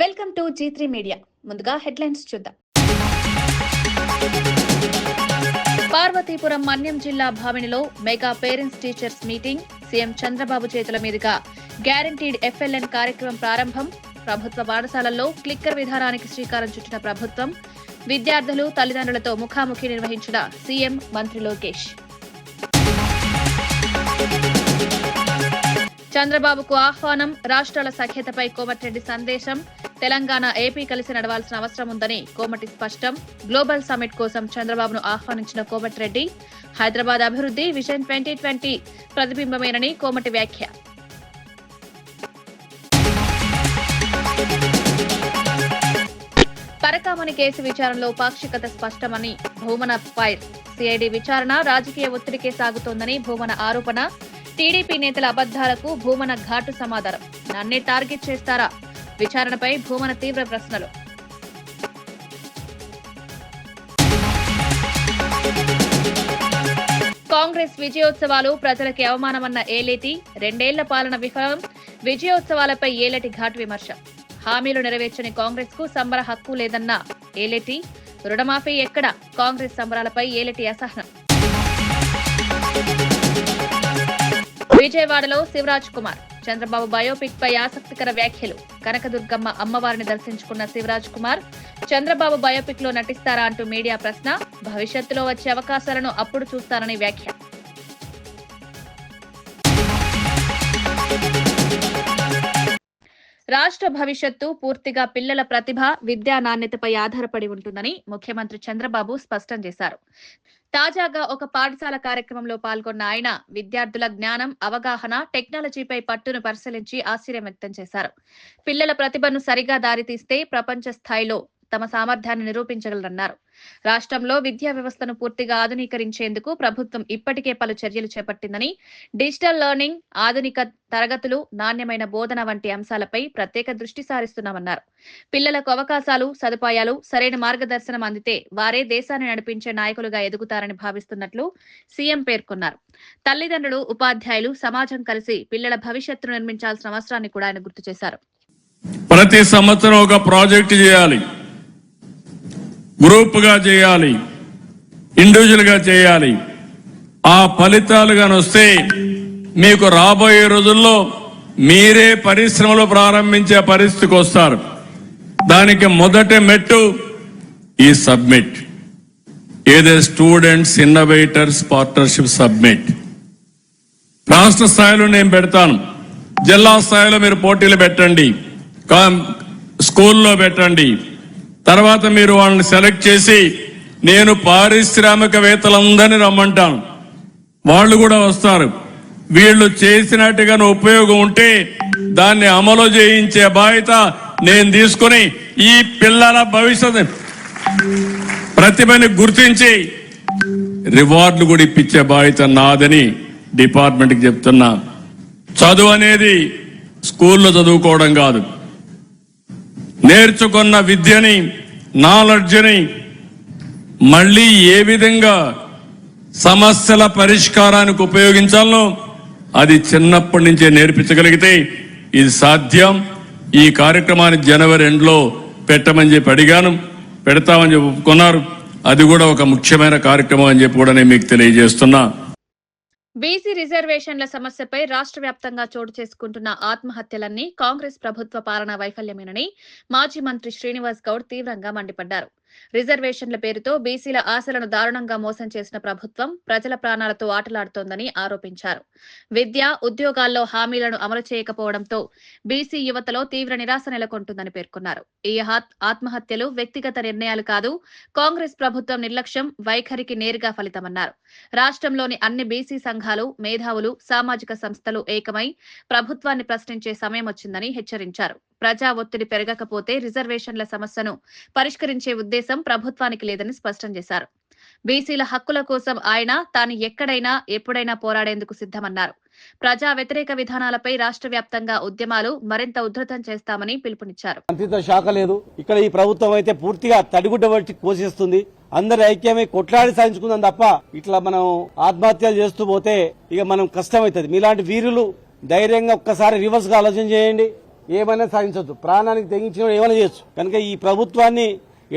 Welcome to G3 media. ముందుగా headlines చూద్దాం. పార్వతీపురం మన్యం జిల్లా భావినిలో mega parents teachers meeting. CM Chandrababu చేతుల మీదుగా గ్యారంటీడ్ FLN కార్యక్రమం ప్రారంభం. ప్రభుత్వ పాఠశాలల్లో క్లిక్కర్ విధానానికి శ్రీకారం చుట్టిన ప్రభుత్వం. విద్యార్థులు తల్లిదండ్రులతో ముఖాముఖి నిర్వహించిన సీఎం మంత్రి లోకేష్. చంద్రబాబుకు ఆహ్వానం. రాష్ట్రాల సఖ్యతపై కోమటిరెడ్డి సందేశం. తెలంగాణ ఏపీ కలిసి నడవాల్సిన అవసరం ఉందని కోమటి స్పష్టం. గ్లోబల్ సమ్మిట్ కోసం చంద్రబాబును ఆహ్వానించిన కోమటిరెడ్డి. హైదరాబాద్ అభివృద్ధి విజన్ 2020 ప్రతిబింబమేనని కోమటి వ్యాఖ్య. పరకామణి కేసు విచారణలో పాక్షికత స్పష్టమని భూమన ఫైర్. సిఐడి విచారణ రాజకీయ ఒత్తిడికే సాగుతోందని భూమన ఆరోపణ. టీడీపీ నేతల అబద్దాలకు భూమన ఘాటు సమాధానం. నన్నే టార్గెట్ చేస్తారా? విచారణపై భూమన తీవ్ర ప్రశ్నలు. కాంగ్రెస్ విజయోత్సవాలు ప్రజలకి అవమానమన్న ఏలేటి. 2 ఏళ్ల పాలన విఫలం. విజయోత్సవాలపై ఏలేటి ఘాటు విమర్శ. హామీలు నెరవేర్చని కాంగ్రెస్ కు సంబర హక్కు లేదన్న ఏలేటి. రుణమాఫీ ఎక్కడ? కాంగ్రెస్ సంబరాలపై ఏలేటి అసహనం. విజయవాడలో శివరాజ్ కుమార్. చంద్రబాబు బయోపిక్ పై ఆసక్తికర వ్యాఖ్యలు. కనకదుర్గమ్మ అమ్మవారిని దర్శించుకున్న శివరాజ్ కుమార్ చంద్రబాబు బయోపిక్ లో నటిస్తారా అంటూ మీడియా ప్రశ్న. భవిష్యత్తులో వచ్చే అవకాశాలను అప్పుడు చూస్తారని వ్యాఖ్య. రాష్ట్ర భవిష్యత్తు పూర్తిగా పిల్లల ప్రతిభ, విద్యా నాణ్యతపై ఆధారపడి ఉంటుందని ముఖ్యమంత్రి చంద్రబాబు స్పష్టం చేశారు. తాజాగా ఒక పాఠశాల కార్యక్రమంలో పాల్గొన్న ఆయన విద్యార్థుల జ్ఞానం, అవగాహన, టెక్నాలజీపై పట్టును పరిశీలించి ఆశ్చర్యం వ్యక్తం చేశారు. పిల్లల ప్రతిభను సరిగా దారితీస్తే ప్రపంచ స్థాయిలో తమ సామర్థ్యాన్ని నిరూపించగలరన్నారు. రాష్ట్రంలో విద్యా వ్యవస్థను పూర్తిగా ఆధునీకరించేందుకు ప్రభుత్వం ఇప్పటికే పలు చర్యలు చేపట్టిందని, డిజిటల్ లెర్నింగ్, ఆధునిక తరగతులు, నాణ్యమైన బోధన వంటి అంశాలపై ప్రత్యేక దృష్టి సారిస్తున్నామన్నారు. పిల్లలకు అవకాశాలు, సదుపాయాలు, సరైన మార్గదర్శనం అందితే వారే దేశాన్ని నడిపించే నాయకులుగా ఎదుగుతారని భావిస్తున్నట్లు సీఎం పేర్కొన్నారు. తల్లిదండ్రులు, ఉపాధ్యాయులు, సమాజం కలిసి పిల్లల భవిష్యత్తును నిర్మించాల్సిన అవసరాన్ని కూడా ఆయన గుర్తు చేశారు. ప్రతి సంవత్సరం ఒక ప్రాజెక్టు చేయాలి, గ్రూప్ గా చేయాలి, ఇండివిజువల్ గా చేయాలి. ఆ ఫలితాలుగా వస్తే మీకు రాబోయే రోజుల్లో మీరే పరిశ్రమలు ప్రారంభించే పరిస్థితికి వస్తారు. దానికి మొదటి మెట్టు ఈ సబ్మిట్, ఏదే స్టూడెంట్స్ ఇన్నోవేటర్స్ పార్ట్నర్షిప్ సబ్మిట్. రాష్ట్ర స్థాయిలో నేను పెడతాను, జిల్లా స్థాయిలో మీరు పోటీలు పెట్టండి, స్కూల్లో పెట్టండి. తర్వాత మీరు వాళ్ళని సెలెక్ట్ చేసి నేను పారిశ్రామికవేత్తలందరినీ రమ్మంటాను, వాళ్ళు కూడా వస్తారు. వీళ్ళు చేసినట్టుగా ఉపయోగం ఉంటే దాన్ని అమలు చేయించే బాధ్యత నేను తీసుకుని ఈ పిల్లల భవిష్యత్ ప్రతిభని గుర్తించి రివార్డులు కూడా ఇప్పించే బాధ్యత నాదని డిపార్ట్మెంట్కి చెప్తున్నా. చదువు అనేది స్కూల్లో చదువుకోవడం కాదు, నేర్చుకున్న విద్యని, నాలెడ్జ్ని మళ్ళీ ఏ విధంగా సమస్యల పరిష్కారానికి ఉపయోగించాలో అది చిన్నప్పటి నుంచే నేర్పించగలిగితే ఇది సాధ్యం. ఈ కార్యక్రమాన్ని జనవరి 2లో పెట్టమని చెప్పి అడిగాను, పెడతామని చెప్పి ఒప్పుకున్నారు. అది కూడా ఒక ముఖ్యమైన కార్యక్రమం అని చెప్పి కూడా నేను మీకు తెలియజేస్తున్నా. బీసీ రిజర్వేషన్ల సమస్యపై రాష్ట్ర వ్యాప్తంగా చోటు చేసుకుంటున్న ఆత్మహత్యలన్నీ కాంగ్రెస్ ప్రభుత్వ పాలనా వైఫల్యమేనని మాజీ మంత్రి శ్రీనివాస్ గౌడ్ తీవ్రంగా మండిపడ్డారు. రిజర్వేషన్ల పేరుతో బీసీల ఆశలను దారుణంగా మోసం చేసిన ప్రభుత్వం ప్రజల ప్రాణాలతో ఆటలాడుతోందని ఆరోపించారు. విద్య, ఉద్యోగాల్లో హామీలను అమలు చేయకపోవడంతో బీసీ యువతలో తీవ్ర నిరాశ నెలకొంటుందని పేర్కొన్నారు. ఈ ఆత్మహత్యలు వ్యక్తిగత నిర్ణయాలు కాదు, కాంగ్రెస్ ప్రభుత్వం నిర్లక్ష్యం, వైఖరికి నేరుగా ఫలితమన్నారు. రాష్ట్రంలోని అన్ని బీసీ సంఘాలు, మేధావులు, సామాజిక సంస్థలు ఏకమై ప్రభుత్వాన్ని ప్రశ్నించే సమయం వచ్చిందని హెచ్చరించారు. ప్రజా ఒత్తిడి పెరగకపోతే రిజర్వేషన్ల సమస్యను పరిష్కరించే ఉద్దేశం ప్రభుత్వానికి లేదని స్పష్టం చేశారు. బీసీల హక్కుల కోసం ఆయన తాను ఎక్కడైనా ఎప్పుడైనా పోరాడేందుకు సిద్ధమన్నారు. ప్రజా వ్యతిరేక విధానాలపై రాష్ట్ర వ్యాప్తంగా ఉద్యమాలు మరింత ఉధృతం చేస్తామని పిలుపునిచ్చారు. శాఖ లేదు ఇక్కడ. ఈ ప్రభుత్వం అయితే పూర్తిగా తడిగుడ్డ వచ్చి కోసేస్తుంది. అందరి ఐక్యమై కొట్లాడి సాధించుకుందాం తప్ప ఇట్లా మనం ఆత్మహత్యలు చేస్తూ పోతే ఇక మనం కష్టమవుతుంది. మీలాంటి వీరులు ధైర్యంగా ఒక్కసారి రివర్స్ గా ఆలోచన చేయండి. ఏమైనా సాధించవచ్చు, ప్రాణానికి తెగించిన ఏమైనా చేయొచ్చు. కనుక ఈ ప్రభుత్వాన్ని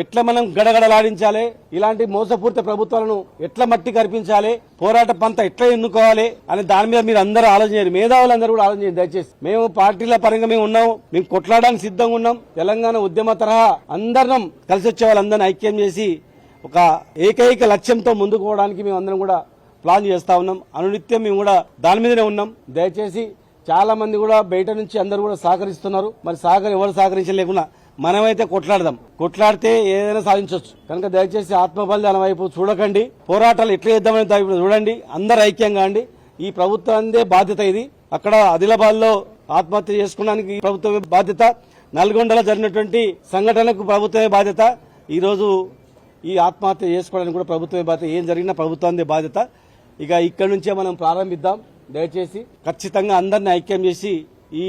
ఎట్లా మనం గడగడలాడించాలి, ఇలాంటి మోసపూరిత ప్రభుత్వాలను ఎట్లా మట్టి కనిపించాలి, పోరాట పంత ఎట్లా ఎన్నుకోవాలి అనే దాని మీద మీరు అందరూ ఆలోచన చేయండి. మేధావులందరూ కూడా ఆలోచన చేయండి దయచేసి. మేము పార్టీల పరంగా మేము ఉన్నాము, మేము కొట్లాడడానికి సిద్ధంగా ఉన్నాం. తెలంగాణ ఉద్యమ తరహా అందరం కలిసి వచ్చే వాళ్ళందరినీ ఐక్యం చేసి ఒక ఏకైక లక్ష్యంతో ముందుకు పోవడానికి మేము అందరం కూడా ప్లాన్ చేస్తా ఉన్నాం. అనునిత్యం మేము కూడా దాని మీదనే ఉన్నాం. దయచేసి చాలా మంది కూడా బయట నుంచి అందరూ కూడా సహకరిస్తున్నారు. మరి ఎవరు సహకరించలేకున్నా మనమైతే కొట్లాడితే ఏదైనా సాధించవచ్చు. కనుక దయచేసి ఆత్మబలిదానం వైపు చూడకండి, పోరాటాలు ఎట్లా చేద్దామని వైపు చూడండి. అందరు ఐక్యంగా అండి. ఈ ప్రభుత్వాందే బాధ్యత ఇది. అక్కడ ఆదిలాబాద్ లో ఆత్మహత్య చేసుకోవడానికి ప్రభుత్వమే బాధ్యత, నల్గొండలో జరిగినటువంటి సంఘటనకు ప్రభుత్వమే బాధ్యత, ఈ రోజు ఈ ఆత్మహత్య చేసుకోవడానికి కూడా ప్రభుత్వమే బాధ్యత. ఏం జరిగినా ప్రభుత్వాందే బాధ్యత. ఇక ఇక్కడి నుంచే మనం ప్రారంభిద్దాం. దయచేసి ఖచ్చితంగా అందరిని ఐక్యం చేసి ఈ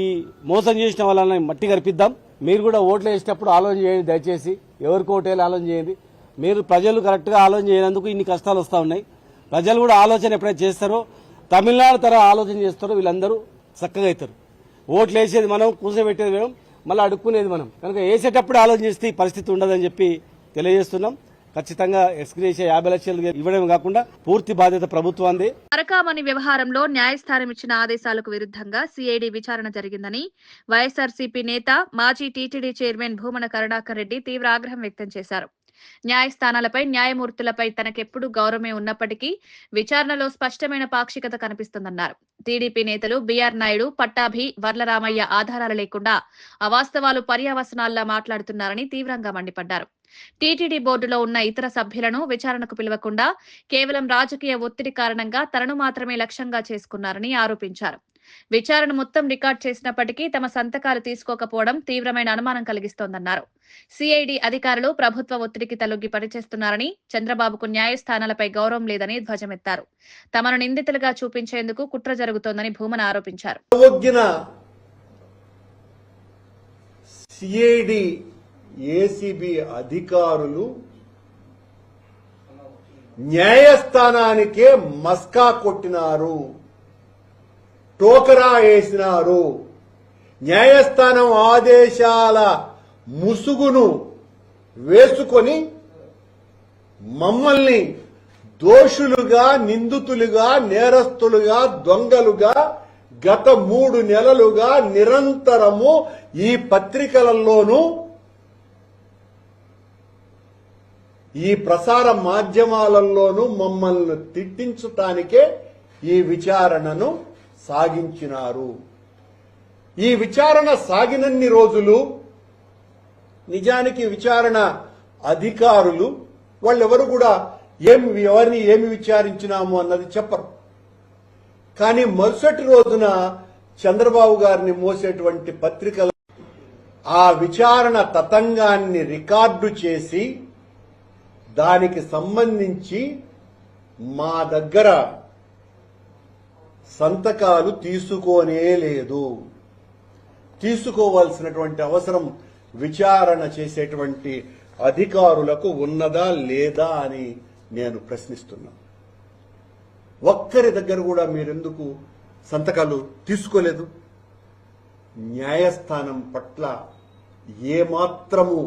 మోసం చేసిన వాళ్ళని మట్టి కరిపిద్దాం. మీరు కూడా ఓట్లు వేసేటప్పుడు ఆలోచన చేయండి. దయచేసి ఎవరికి ఓటేయాలి ఆలోచన చేయండి. మీరు ప్రజలు కరెక్ట్ గా ఆలోచన చేయనందుకు ఇన్ని కష్టాలు వస్తూ ఉన్నాయి. ప్రజలు కూడా ఆలోచన ఎప్పుడైతే చేస్తారో, తమిళనాడు తర ఆలోచన చేస్తారో వీళ్ళందరూ చక్కగా అవుతారు. ఓట్లు వేసేది మనం, కూర్చోబెట్టేది మనం, మళ్ళీ అడుక్కునేది మనం. కనుక వేసేటప్పుడు ఆలోచన చేస్తే ఈ పరిస్థితి ఉండదని చెప్పి తెలియజేస్తున్నాం. ఖచ్చితంగా ఎక్స్గ్రేషియా 50 లక్షలు ఇవ్వడమే కాకుండా పూర్తి బాధ్యత ప్రభుత్వాన్ని. పరకామణి వ్యవహారంలో న్యాయస్థానం ఇచ్చిన ఆదేశాలకు విరుద్ధంగా సిఐడి విచారణ జరిగిందని వైఎస్ఆర్సీపీ నేత మాజీ టీటీడీ చైర్మన్ భూమన కరుణాకర్ రెడ్డి తీవ్ర ఆగ్రహం వ్యక్తం చేశారు. న్యాయస్థానాలపై, న్యాయమూర్తులపై తనకెప్పుడు గౌరవమే ఉన్నప్పటికీ విచారణలో స్పష్టమైన పాక్షికత కనిపిస్తుందన్నారు. టీడీపీ నేతలు బీఆర్ నాయుడు, పట్టాభి, వర్లరామయ్య ఆధారాలు లేకుండా అవాస్తవాలు పర్యావసనాల్లా మాట్లాడుతున్నారని తీవ్రంగా మండిపడ్డారు. టీటీడీ బోర్డులో ఉన్న ఇతర సభ్యులను విచారణకు పిలవకుండా కేవలం రాజకీయ ఒత్తిడి కారణంగా తనను మాత్రమే లక్ష్యంగా చేసుకున్నారని ఆరోపించారు. విచారణ మొత్తం రికార్డు చేసినప్పటికీ తమ సంతకాలు తీసుకోకపోవడం తీవ్రమైన అనుమానం కలిగిస్తోందన్నారు. సిఐడి అధికారులు ప్రభుత్వ ఒత్తిడికి తలొగ్గి పనిచేస్తున్నారని, చంద్రబాబుకు న్యాయస్థానాలపై గౌరవం లేదని ధ్వజమెత్తారు. తమను నిందితులుగా చూపించేందుకు కుట్ర జరుగుతోందని భూమన ఆరోపించారు. ఏసీబీ అధికారులు న్యాయస్థానానికే మస్కా కొట్టినారు, టోకరా వేసినారు. న్యాయస్థానం ఆదేశాల ముసుగును వేసుకొని మమ్మల్ని దోషులుగా, నిందితులుగా, నేరస్తులుగా, దొంగలుగా గత 3 నెలలుగా నిరంతరము ఈ పత్రికలలోనూ ఈ ప్రసార మాధ్యమాలలోనూ మమ్మల్ని తిట్టించటానికే ఈ విచారణను సాగించినారు. ఈ విచారణ సాగినన్ని రోజులు నిజానికి విచారణ అధికారులు వాళ్ళెవరు కూడా ఎవరిని ఏమి విచారించినాము అన్నది చెప్పరు. కానీ మరుసటి రోజున చంద్రబాబు గారిని మోసేటువంటి పత్రికలు ఆ విచారణ తతంగాన్ని రికార్డు చేసి దానికి సంబంధించి మా దగ్గర సంతకాలు తీసుకోనే లేదు. తీసుకోవాల్సినటువంటి అవసరం విచారణ చేసేటువంటి అధికారులకు ఉన్నదా లేదా అని నేను ప్రశ్నిస్తున్నా. ఒక్కరి దగ్గర కూడా మీరెందుకు సంతకాలు తీసుకోలేదు? న్యాయస్థానం పట్ల ఏమాత్రము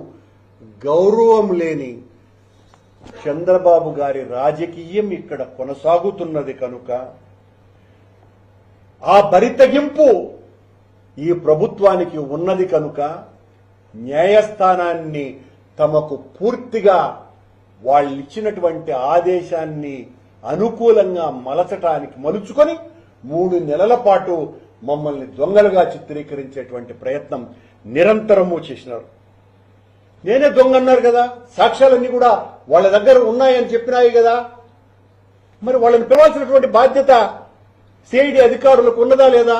గౌరవం లేని చంద్రబాబు గారి రాజకీయం ఇక్కడ కొనసాగుతున్నది కనుక ఆ బరితెగింపు ఈ ప్రభుత్వానికి ఉన్నది కనుక న్యాయస్థానాన్ని తమకు పూర్తిగా వాళ్ళిచ్చినటువంటి ఆదేశాన్ని అనుకూలంగా మలుచుకొని 3 నెలల పాటు మమ్మల్ని దొంగలుగా చిత్రీకరించేటువంటి ప్రయత్నం నిరంతరము చేసినారు. నేనే దొంగ అన్నారు కదా, సాక్ష్యాలన్నీ కూడా వాళ్ళ దగ్గర ఉన్నాయని చెప్పినాయి కదా, మరి వాళ్ళని పిలవాల్సినటువంటి బాధ్యత సిఐడి అధికారులకు ఉన్నదా లేదా?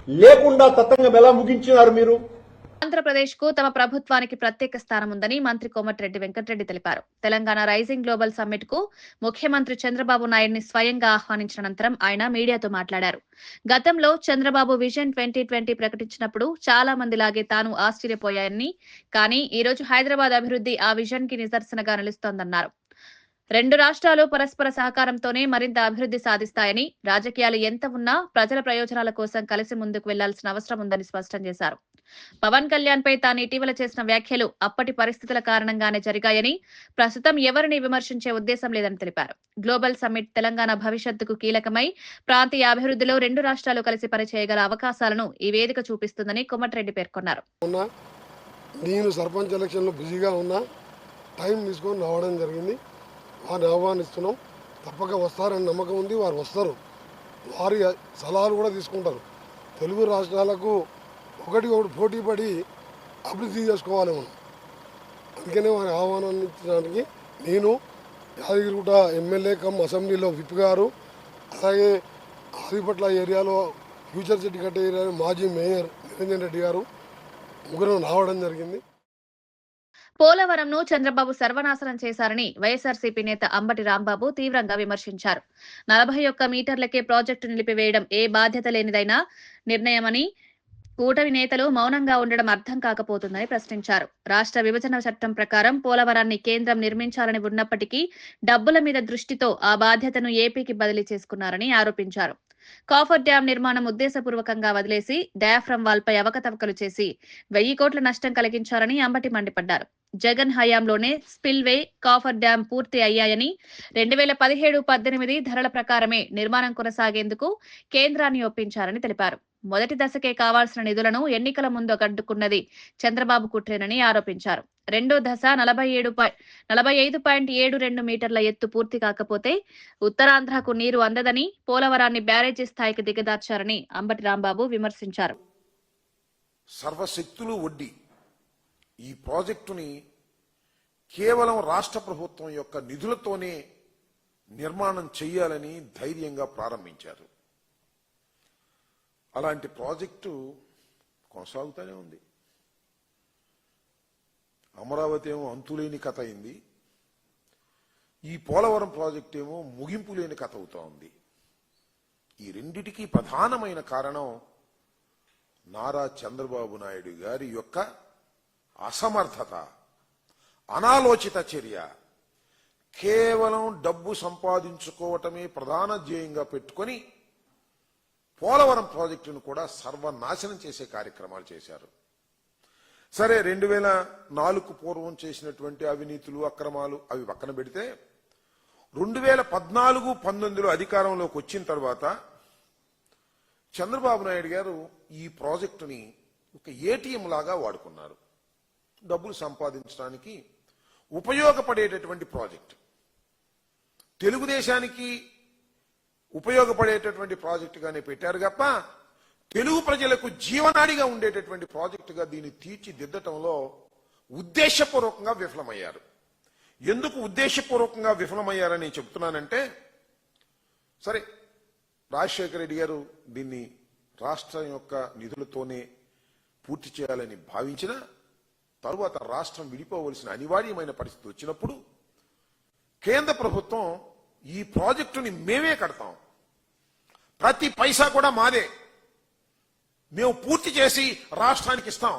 లేకుండా తతంగం ఎలా ముగించినారు మీరు? ఆంధ్రప్రదేశ్ కు తమ ప్రభుత్వానికి ప్రత్యేక స్థానం ఉందని మంత్రి కోమటిరెడ్డి వెంకటరెడ్డి తెలిపారు. తెలంగాణ రైజింగ్ గ్లోబల్ సమ్మిట్ కు ముఖ్యమంత్రి చంద్రబాబు నాయుడిని స్వయంగా ఆహ్వానించిన అనంతరం ఆయన మీడియాతో మాట్లాడారు. గతంలో చంద్రబాబు విజన్ 2020 ప్రకటించినప్పుడు చాలా మంది లాగే తాను ఆశ్చర్యపోయాయని, కానీ ఈ రోజు హైదరాబాద్ అభివృద్ధి ఆ విజన్ కి నిదర్శనగా నిలుస్తోందన్నారు. 2 రాష్ట్రాలు పరస్పర సహకారంతోనే మరింత అభివృద్ధి సాధిస్తాయని, రాజకీయాలు ఎంత ఉన్నా ప్రజల ప్రయోజనాల కోసం కలిసి ముందుకు వెళ్లాల్సిన అవసరం ఉందని స్పష్టం చేశారు. పవన్ కళ్యాణ్ పై తాను ఇటీవల చేసిన వ్యాఖ్యలు అప్పటి పరిస్థితుల కారణంగానే జరిగాయని, ప్రస్తుతం ఎవరిని విమర్శించే ఉద్దేశం లేదని తెలిపారు. గ్లోబల్ సమ్మిట్ తెలంగాణ భవిష్యత్తుకు కీలకమై ప్రాంతీయ అభివృద్ధిలో రెండు రాష్ట్రాలు కలిసి పనిచేయగల అవకాశాలను ఈ వేదిక చూపిస్తుందని కోమటిరెడ్డి పేర్కొన్నారు. నేను సర్పంచ్ ఎలక్షన్లో బిజీగా ఉన్నా, టైం తీసుకొని రావడం జరిగింది. వారిని ఆహ్వానిస్తున్నాం. తప్పక వస్తారని నమ్మకం ఉంది. వారు వస్తారు. వారి సలహాలు కూడా తీసుకుంటారు. తెలుగు రాష్ట్రాలకు ఒకటి పోటీ పడి అభివృద్ధి చేసుకోవాలి మనం. అందుకనే వారి ఆహ్వానించడానికి నేను యాదగిరిగుట్ట ఎమ్మెల్యే కమ్ అసెంబ్లీలో విప్ గారు, అలాగే ఆదిపట్ల ఏరియాలో ఫ్యూచర్ సిటీ కట్టే ఏరియాలో మాజీ మేయర్ నిరంజన్ రెడ్డి గారు ముగ్గురు రావడం జరిగింది. పోలవరంను చంద్రబాబు సర్వనాశనం చేశారని వైఎస్ఆర్సీపీ నేత అంబటి రాంబాబు తీవ్రంగా విమర్శించారు. 41 మీటర్లకే ప్రాజెక్టు నిలిపివేయడం ఏ బాధ్యత లేనిదైనా నిర్ణయమని, కూటమి నేతలు మౌనంగా ఉండడం అర్థం కాకపోతుందని ప్రశ్నించారు. రాష్ట్ర విభజన చట్టం ప్రకారం పోలవరాన్ని కేంద్రం నిర్మించాలని ఉన్నప్పటికీ డబ్బుల మీద దృష్టితో ఆ బాధ్యతను ఏపీకి బదిలీ చేసుకున్నారని ఆరోపించారు. కాఫర్ డ్యాం నిర్మాణం ఉద్దేశపూర్వకంగా వదిలేసి డయాఫ్రమ్ వాల్ పై అవకతవకలు చేసి 1000 కోట్ల నష్టం కలిగించారని అంబటి మండిపడ్డారు. జగన్ హయాంలోనే స్పిల్వే, కాఫర్ డ్యాం పూర్తి అయ్యాయని, 2017-18 ధరల ప్రకారమే నిర్మాణం కొనసాగేందుకు కేంద్రాన్ని ఒప్పించారని తెలిపారు. మొదటి దశకే కావాల్సిన నిధులను ఎన్నికల ముందు అడ్డుకున్నది చంద్రబాబు కుట్రేనని ఆరోపించారు. రెండో దశ 45.72 మీటర్ల ఎత్తు పూర్తి కాకపోతే ఉత్తరాంధ్రకు నీరు అందదని, పోలవరాన్ని బ్యారేజీ స్థాయికి దిగదార్చారని అంబటి రాంబాబు విమర్శించారు. సర్వశక్తులు ఒడ్డి ఈ ప్రాజెక్టుని కేవలం రాష్ట్ర ప్రభుత్వం యొక్క నిధులతోనే నిర్మాణం చేయాలని ధైర్యంగా ప్రారంభించారు. అలాంటి ప్రాజెక్టు కొనసాగుతూనే ఉంది. అమరావతి ఏమో అంతులేని కథ అయింది. ఈ పోలవరం ప్రాజెక్టు ఏమో ముగింపు లేని కథ అవుతా ఉంది. ఈ రెండిటికి ప్రధానమైన కారణం నారా చంద్రబాబు నాయుడు గారి యొక్క అసమర్థత, అనాలోచిత చర్య. కేవలం డబ్బు సంపాదించుకోవటమే ప్రధాన ధ్యేయంగా పెట్టుకొని పోలవరం ప్రాజెక్టును కూడా సర్వనాశనం చేసే కార్యక్రమాలు చేశారు. సరే, 2004 పూర్వం చేసినటువంటి అవినీతులు, అక్రమాలు అవి పక్కన పెడితే 2014-19లో అధికారంలోకి వచ్చిన తర్వాత చంద్రబాబు నాయుడు గారు ఈ ప్రాజెక్టుని ఒక ఏటీఎం లాగా వాడుకున్నారు. డబ్బులు సంపాదించడానికి ఉపయోగపడేటటువంటి ప్రాజెక్టు, తెలుగుదేశానికి ఉపయోగపడేటటువంటి ప్రాజెక్టుగానే పెట్టారు తప్ప తెలుగు ప్రజలకు జీవనాడిగా ఉండేటటువంటి ప్రాజెక్టుగా దీన్ని తీర్చిదిద్దటంలో ఉద్దేశపూర్వకంగా విఫలమయ్యారు. ఎందుకు ఉద్దేశపూర్వకంగా విఫలమయ్యారని చెప్తున్నానంటే, సరే రాజశేఖర రెడ్డి గారు దీన్ని రాష్ట్రం యొక్క నిధులతోనే పూర్తి చేయాలని భావించిన తరువాత రాష్ట్రం విడిపోవలసిన అనివార్యమైన పరిస్థితి వచ్చినప్పుడు కేంద్ర ప్రభుత్వం ఈ ప్రాజెక్టుని మేమే కడతాం, ప్రతి పైసా కూడా మాదే, మేము పూర్తి చేసి రాష్ట్రానికి ఇస్తాం,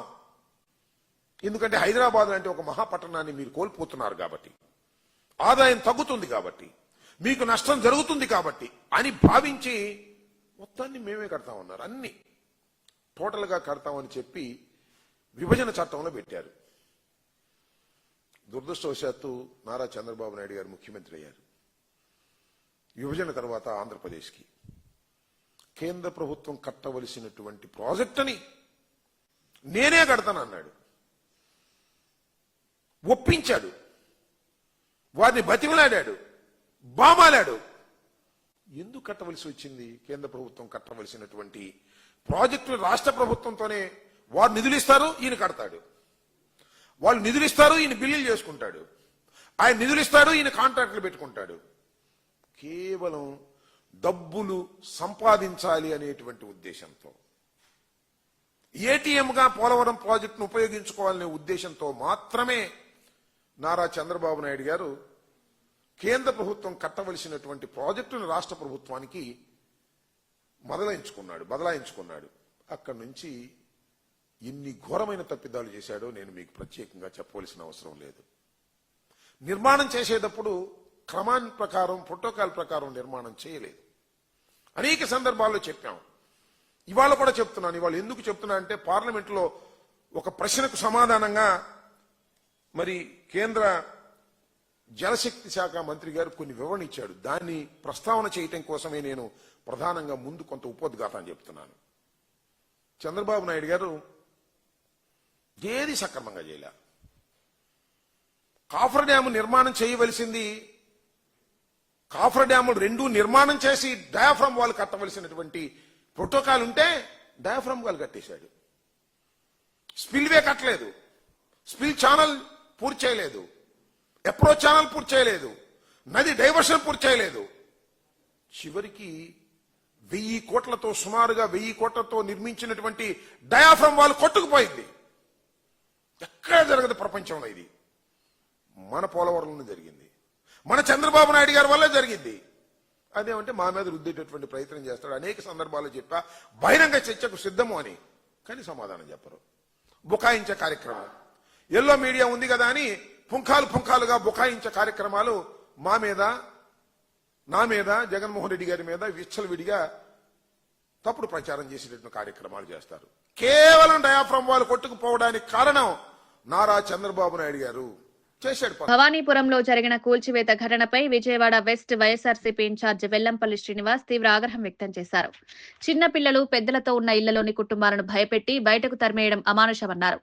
ఎందుకంటే హైదరాబాద్ లాంటి ఒక మహాపట్టణాన్ని మీరు కోల్పోతున్నారు కాబట్టి, ఆదాయం తగ్గుతుంది కాబట్టి, మీకు నష్టం జరుగుతుంది కాబట్టి అని భావించి మొత్తాన్ని మేమే కడతామన్నారు. అన్ని టోటల్గా కడతామని చెప్పి విభజన చట్టంలో పెట్టారు. దురదృష్టవశాత్తు నారా చంద్రబాబు నాయుడు గారు ముఖ్యమంత్రి అయ్యారు. విభజన తర్వాత ఆంధ్రప్రదేశ్కి కేంద్ర ప్రభుత్వం కట్టవలసినటువంటి ప్రాజెక్టుని నేనే కడతానన్నాడు. ఒప్పించాడు, వారిని బతిమలాడాడు, బామాలాడు. ఎందుకు కట్టవలసి వచ్చింది? కేంద్ర ప్రభుత్వం కట్టవలసినటువంటి ప్రాజెక్టులు రాష్ట్ర ప్రభుత్వంతోనే వారు నిధులు ఇస్తారు, ఈయన కడతాడు. వాళ్ళు నిధులు ఇస్తారు, ఈయన బిల్లులు చేసుకుంటాడు. ఆయన నిధులు ఇస్తాడు, ఈయన కాంట్రాక్టులు పెట్టుకుంటాడు. కేవలం డబ్బులు సంపాదించాలి అనేటువంటి ఉద్దేశంతో, ఏటీఎంగా పోలవరం ప్రాజెక్టును ఉపయోగించుకోవాలనే ఉద్దేశంతో మాత్రమే నారా చంద్రబాబు నాయుడు గారు కేంద్ర ప్రభుత్వం కట్టవలసినటువంటి ప్రాజెక్టును రాష్ట్ర ప్రభుత్వానికి బదలాయించుకున్నాడు. అక్కడి నుంచి ఎన్ని ఘోరమైన తప్పిదాలు చేశాడో నేను మీకు ప్రత్యేకంగా చెప్పవలసిన అవసరం లేదు. నిర్మాణం చేసేటప్పుడు క్రమాన్ని ప్రకారం, ప్రోటోకాల్ ప్రకారం నిర్మాణం చేయలేదు. అనేక సందర్భాల్లో చెప్పాం, ఇవాళ కూడా చెప్తున్నాను. ఇవాళ ఎందుకు చెప్తున్నా అంటే, పార్లమెంట్లో ఒక ప్రశ్నకు సమాధానంగా మరి కేంద్ర జలశక్తి శాఖ మంత్రి గారు కొన్ని వివరణ ఇచ్చాడు. దాన్ని ప్రస్తావన చేయటం కోసమే నేను ప్రధానంగా ముందు కొంత ఉపోద్ఘాతాన్ని చెప్తున్నాను. చంద్రబాబు నాయుడు గారు ఏది సక్రమంగా చేయలే. కాఫర్ డ్యాము నిర్మాణం చేయవలసింది, కాఫర్ డ్యాములు రెండూ నిర్మాణం చేసి డయాఫ్రమ్ వాల్ కట్టవలసినటువంటి ప్రోటోకాల్ ఉంటే డయాఫ్రమ్ వాల్ కట్టేశాడు. స్పిల్వే కట్టలేదు, స్పిల్ ఛానల్ పూర్తి చేయలేదు, అప్రోచ్ ఛానల్ పూర్తి చేయలేదు, నది డైవర్షన్ పూర్తి చేయలేదు. చివరికి 1000 కోట్లతో సుమారుగా 1000 కోట్లతో నిర్మించినటువంటి డయాఫ్రమ్ వాల్ కొట్టుకుపోయింది. ఎక్కడ జరగదు ప్రపంచంలో. ఇది మన పోలవరంలో జరిగింది, మన చంద్రబాబు నాయుడు గారి వల్లే జరిగింది. అదేమంటే మా మీద రుద్దేటటువంటి ప్రయత్నం చేస్తాడు. అనేక సందర్భాల్లో చెప్పా బహిరంగ చర్చకు సిద్ధము అని, కానీ సమాధానం చెప్పరు. బుకాయించే కార్యక్రమం, ఎల్లో మీడియా ఉంది కదా అని పుంఖాలుగా బుకాయించే కార్యక్రమాలు మా మీద, నా మీద, జగన్మోహన్ రెడ్డి గారి మీద విచ్చలవిడిగా తప్పుడు ప్రచారం చేసేటటువంటి కార్యక్రమాలు చేస్తారు. కేవలం డయాఫ్రమ్ వాల్ కొట్టుకుపోవడానికి కారణం నారా చంద్రబాబు నాయుడు గారు చేశాడు. భవానీపురంలో జరిగిన కూల్చివేత ఘటనపై విజయవాడ వెస్ట్ వైఎస్ఆర్సీపీ ఇన్ఛార్జ్ వెల్లంపల్లి శ్రీనివాస్ తీవ్ర ఆగ్రహం వ్యక్తం చేశారు. చిన్న పిల్లలు, పెద్దలతో ఉన్న ఇళ్లలోని కుటుంబాలను భయపెట్టి బయటకు తరిమేయడం అమానుషమన్నారు.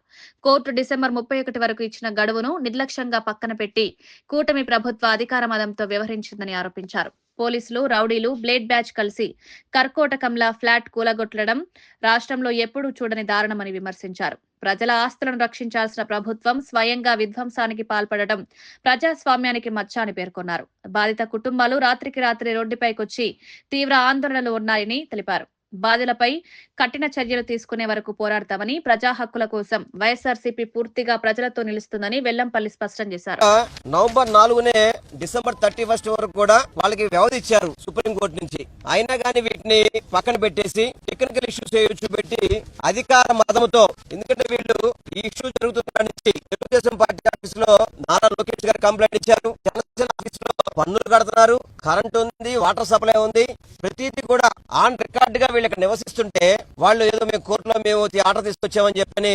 కోర్టు డిసెంబర్ 31 వరకు ఇచ్చిన గడువును నిర్లక్ష్యంగా పక్కన పెట్టి కూటమి ప్రభుత్వ అధికార మదంతో వ్యవహరించిందని ఆరోపించారు. పోలీసులు, రౌడీలు, బ్లేడ్ బ్యాచ్ కలిసి కర్కోటకంలా ఫ్లాట్ కూలగొట్టడం రాష్ట్రంలో ఎప్పుడూ చూడని దారుణమని విమర్శించారు. ప్రజల ఆస్తులను రక్షించాల్సిన ప్రభుత్వం స్వయంగా విధ్వంసానికి పాల్పడడం ప్రజాస్వామ్యానికి మచ్చ అని పేర్కొన్నారు. బాధిత కుటుంబాలు రాత్రికి రాత్రి రోడ్డుపైకొచ్చి తీవ్ర ఆందోళనలు ఉన్నాయని తెలిపారు. బాధితులపై కఠిన చర్యలు తీసుకునే వరకు పోరాడతామని, ప్రజా హక్కుల కోసం వైఎస్ఆర్సీపీ పూర్తిగా ప్రజలతో నిలుస్తుందని వెల్లంపల్లి స్పష్టం చేశారు. నవంబర్ 4నే డిసెంబర్ 31 వరకు కూడా వాళ్ళకి వ్యవధి ఇచ్చారు సుప్రీంకోర్టు నుంచి. అయినా కానీ వీటిని పక్కన పెట్టేసి టెక్నికల్ ఇష్యూస్ పెట్టి అధికార మదముతో, ఎందుకంటే వీళ్ళు ఈ ఇష్యూ జరుగుతున్న నుంచి తెలుగుదేశం పార్టీ ఆఫీస్ లో నారా లోకేష్ గారు కంప్లైంట్ ఇచ్చారు, జనసేన ఆఫీస్ లో పన్నులు కడుతున్నారు, కరెంట్ ఉంది, వాటర్ సప్లై ఉంది, ప్రతిదీ కూడా ఆన్ రికార్డ్ గా వీళ్ళు ఇక్కడ నివసిస్తుంటే వాళ్ళు ఏదో మేము కోర్టులో మేము ఆర్డర్ తీసుకొచ్చామని చెప్పని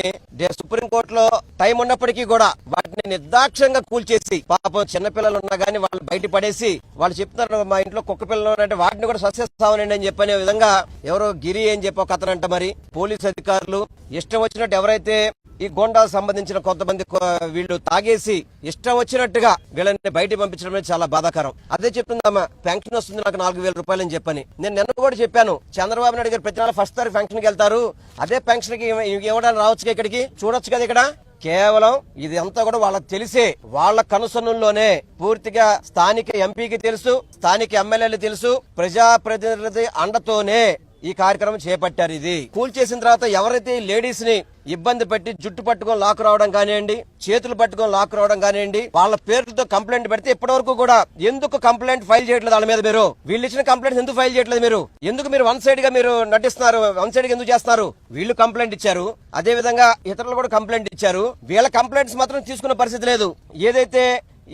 సుప్రీంకోర్టులో టైం ఉన్నప్పటికీ కూడా వాటిని నిర్దాక్ష్యంగా కూల్చేసి, పాపం చిన్నపిల్లలు ఉన్నా గానీ వాళ్ళు బయట పడేసి వాళ్ళు చెప్తున్నారు మా ఇంట్లో కుక్క పిల్లలు అంటే వాటిని కూడా సస్యస్తామనండి అని చెప్పనే విధంగా ఎవరో గిరి అని చెప్పి ఒక అతనంట. మరి పోలీసు అధికారులు ఇష్టం వచ్చినట్టు ఎవరైతే ఈ గోండాకు సంబంధించిన కొంతమంది వీళ్ళు తాగేసి ఇష్టం వచ్చినట్టుగా వీళ్ళని బయట పంపించడం అనేది చాలా బాధాకరం. అదే చెప్తుందమ్మా, పెన్షన్ వస్తుంది నాకు 4000 రూపాయలు అని చెప్పని. నేను నిన్న కూడా చెప్పాను, చంద్రబాబు నాయుడు గారు ప్రతి నెల 1st తారీఖు పెన్షన్ కి వెళ్తారు, అదే పెన్షన్ కి ఇవ్వడానికి రావచ్చు, ఇక్కడికి చూడొచ్చు కదా. ఇక్కడ కేవలం ఇది అంతా కూడా వాళ్ళకి తెలిసే, వాళ్ళ కనుసన్నుల్లోనే పూర్తిగా స్థానిక ఎంపీకి తెలుసు, స్థానిక ఎమ్మెల్యేలు తెలుసు, ప్రజాప్రతినిధి అండతోనే ఈ కార్యక్రమం చేపట్టారు. ఇది కూల్చేసిన తర్వాత ఎవరైతే లేడీస్ ని ఇబ్బంది పెట్టి జుట్టు పట్టుకొని లాక్ రావడం కానివ్వండి, చేతులు పట్టుకొని లాక్ రావడం కానివ్వండి, వాళ్ళ పేర్లతో కంప్లైంట్ పెడితే ఇప్పటి వరకు కూడా ఎందుకు కంప్లైంట్ ఫైల్ చేయట్లేదు వాళ్ళ మీద? మీరు వీళ్ళు ఇచ్చిన కంప్లైంట్స్ ఎందుకు ఫైల్ చేయట్లేదు? ఎందుకు మీరు వన్ సైడ్ గా మీరు నటిస్తున్నారు? వన్ సైడ్ గా ఎందుకు చేస్తున్నారు? వీళ్ళు కంప్లైంట్ ఇచ్చారు, అదే విధంగా ఇతరులు కూడా కంప్లైంట్ ఇచ్చారు. వీళ్ళ కంప్లైంట్స్ మాత్రం తీసుకున్న పరిస్థితి లేదు. ఏదైతే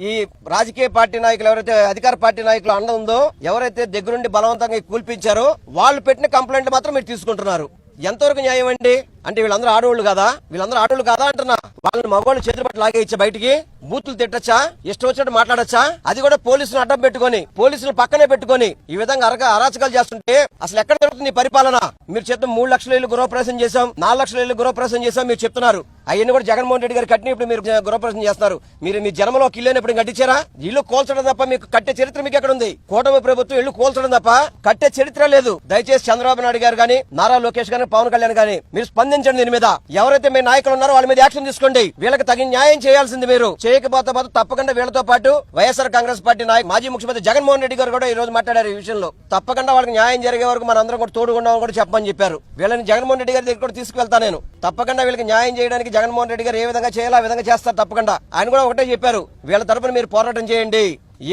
ఈ రాజకీయ పార్టీ నాయకులు, ఎవరైతే అధికార పార్టీ నాయకులు అండ ఉందో, ఎవరైతే దగ్గరుండి బలవంతంగా కూల్పించారో వాళ్ళు పెట్టిన కంప్లైంట్ మాత్రం మీరు తీసుకుంటున్నారు. ఎంతవరకు న్యాయం అండి? అంటే వీళ్ళందరూ ఆడవాళ్ళు కాదా? వీళ్ళందరూ ఆడవాళ్ళు కాదా అంటున్నా. వాళ్ళని మగవాళ్ళు చేతులు పట్టి లాగేయచ్చా బయటికి? బూతులు తిట్టచ్చా? ఇష్టం వచ్చినట్టు మాట్లాడచ్చా? అది కూడా పోలీసులు అడ్డం పెట్టుకొని, పోలీసులు పక్కనే పెట్టుకొని ఈ విధంగా అరాచకాలు చేస్తుంటే అసలు ఎక్కడ జరుగుతుంది పరిపాలన? మీరు చెప్తే 3 లక్షల ఇల్లు గృహప్రవేశం చేశాం, 4 లక్షల ఇల్లు గృహప్రవేశం చేశాం మీరు చెప్తున్నారు. అవన్నీ కూడా జగన్మోహన్ రెడ్డి గారు కట్టిన ఇప్పుడు మీరు గృహప్రవేశం చేస్తున్నారు. మీరు మీ జన్మలో ఒక ఇల్లు ఎప్పుడు కట్టించారా? ఇల్లు కోల్చడం తప్ప మీకు కట్టే చరిత్ర మీకు ఎక్కడ ఉంది? కూటమి ప్రభుత్వం ఇల్లు కోల్చడం తప్ప కట్టే చరిత్ర లేదు. దయచేసి చంద్రబాబు నాయుడు గారు గానీ, నారా లోకేష్ గానీ, పవన్ కళ్యాణ్ గానీ మీరు స్పందించండి. దీని మీద ఎవరైతే మీ నాయకులు ఉన్నారో వాళ్ళ మీద యాక్షన్ తీసుకోండి. వీళ్ళకి తగిన న్యాయం చేయాల్సింది. మీరు చేయకపోతే తప్పకుండా వీళ్ళతో పాటు వైఎస్ఆర్ కాంగ్రెస్ పార్టీ నాయకు మాజీ ముఖ్యమంత్రి జగన్మోహన్ రెడ్డి గారు కూడా ఈ రోజు మాట్లాడారు ఈ విషయంలో. తప్పకుండా వాళ్ళకి న్యాయం జరిగే వరకు మనందరం కూడా తోడుగుండామని కూడా చెప్పమని చెప్పారు. వీళ్ళని జగన్మోహన్ రెడ్డి గారి దగ్గర కూడా తీసుకువెళ్తా నేను. తప్పకుండా వీళ్ళకి న్యాయం చేయడానికి జగన్మోహన్ రెడ్డి గారు ఏ విధంగా చేయాలో ఆ విధంగా చేస్తారు. తప్పకుండా ఆయన కూడా ఒకటే చెప్పారు, వీళ్ళ తరపున మీరు పోరాటం చేయండి,